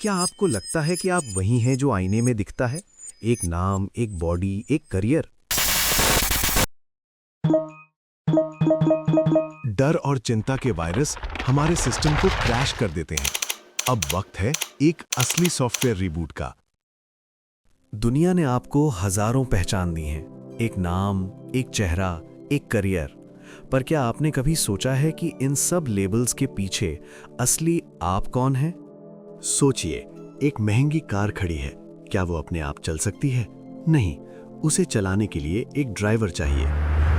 क्या आपको लगता है कि आप वही हैं जो आईने में दिखता है? एक नाम, एक बॉडी, एक करियर। डर और चिंता के वायरस हमारे सिस्टम को क्रैश कर देते हैं। अब वक्त है एक असली सॉफ्टवेयर रिबूट का। दुनिया ने आपको हजारों पहचान दी हैं, एक नाम, एक चेहरा, एक करियर। पर क्या आपने कभी सोचा है कि इन सब लेबल्स के पीछे असली आप कौन है? सोचिए, एक महंगी कार खड़ी है। क्या वो अपने आप चल सकती है? नहीं, उसे चलाने के लिए एक ड्राइवर चाहिए।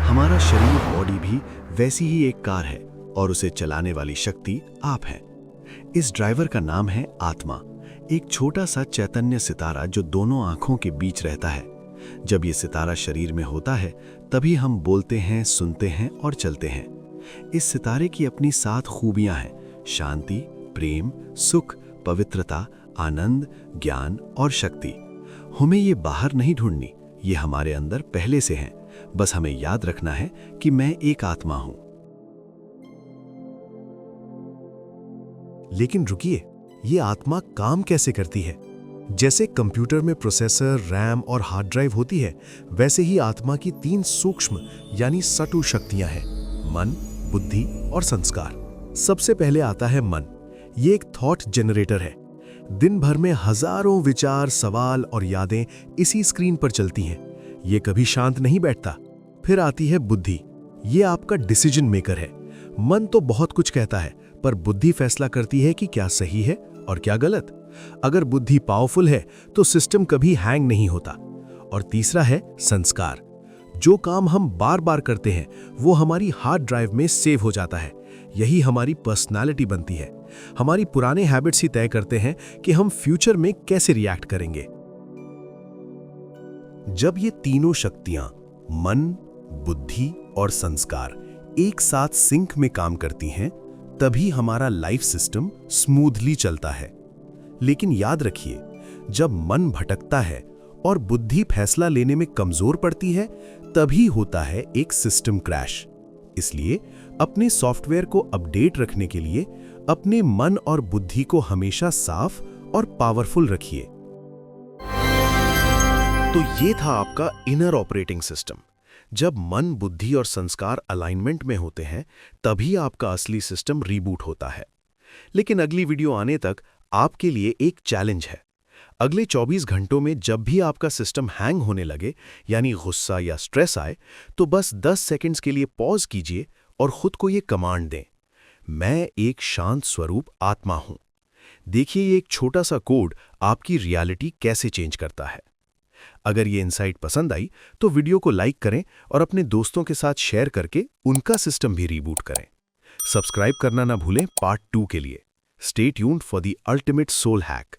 हमारा शरीर, बॉडी भी वैसी ही एक कार है और उसे चलाने वाली शक्ति आप हैं। इस ड्राइवर का नाम है आत्मा, एक छोटा सा चैतन्य सितारा जो दोनों आंखों के बीच रहता है। जब ये सितारा शरीर में होता है तभी हम बोलते हैं, सुनते हैं और चलते हैं। इस सितारे की अपनी 7 खूबियां हैं: शांति, प्रेम, सुख, पवित्रता, आनंद, ज्ञान और शक्ति। हमें ये बाहर नहीं ढूंढनी, ये हमारे अंदर पहले से हैं। बस हमें याद रखना है कि मैं एक आत्मा हूं। लेकिन रुकिए, ये आत्मा काम कैसे करती है? जैसे कंप्यूटर में प्रोसेसर, रैम और हार्ड ड्राइव होती है, वैसे ही आत्मा की 3 सूक्ष्म यानी सटू शक्तियां हैं: मन, बुद्धि और संस्कार। सबसे पहले आता है मन। ये एक थॉट जनरेटर है। दिन भर में हजारों विचार, सवाल और यादें इसी स्क्रीन पर चलती हैं। ये कभी शांत नहीं बैठता। फिर आती है बुद्धि। ये आपका डिसीजन मेकर है। मन तो बहुत कुछ कहता है, पर बुद्धि फैसला करती है कि क्या सही है और क्या गलत। अगर बुद्धि पावरफुल है तो सिस्टम कभी हैंग नहीं होता। और तीसरा है संस्कार। जो काम हम बार बार करते हैं वो हमारी हार्ड ड्राइव में सेव हो जाता है। यही हमारी पर्सनालिटी बनती है। हमारी पुराने हैबिट्स ही तय करते हैं कि हम फ्यूचर में कैसे रिएक्ट करेंगे। जब ये तीनों शक्तियां, मन, बुद्धि और संस्कार, एक साथ सिंक में काम करती हैं, तभी हमारा लाइफ सिस्टम स्मूथली चलता है। लेकिन याद रखिए, जब मन भटकता है और बुद्धि फैसला लेने में कमजोर पड़ती है, तभी होता है एक सिस्टम क्रैश। इसलिए अपने सॉफ्टवेयर को अपडेट रखने के लिए अपने मन और बुद्धि को हमेशा साफ और पावरफुल रखिए। तो ये था आपका इनर ऑपरेटिंग सिस्टम। जब मन, बुद्धि और संस्कार अलाइनमेंट में होते हैं, तभी आपका असली सिस्टम रीबूट होता है। लेकिन अगली वीडियो आने तक आपके लिए एक चैलेंज है। अगले 24 घंटों में जब भी आपका सिस्टम हैंग होने लगे, यानी गुस्सा या स्ट्रेस आए, तो बस 10 सेकंड्स के लिए पॉज कीजिए और खुद को ये कमांड दें: मैं एक शांत स्वरूप आत्मा हूं। देखिए, ये एक छोटा सा कोड आपकी रियलिटी कैसे चेंज करता है। अगर ये इनसाइट पसंद आई तो वीडियो को लाइक करें और अपने दोस्तों के साथ शेयर करके उनका सिस्टम भी रीबूट करें। सब्सक्राइब करना ना भूलें पार्ट 2 के लिए। Stay tuned for the ultimate soul hack.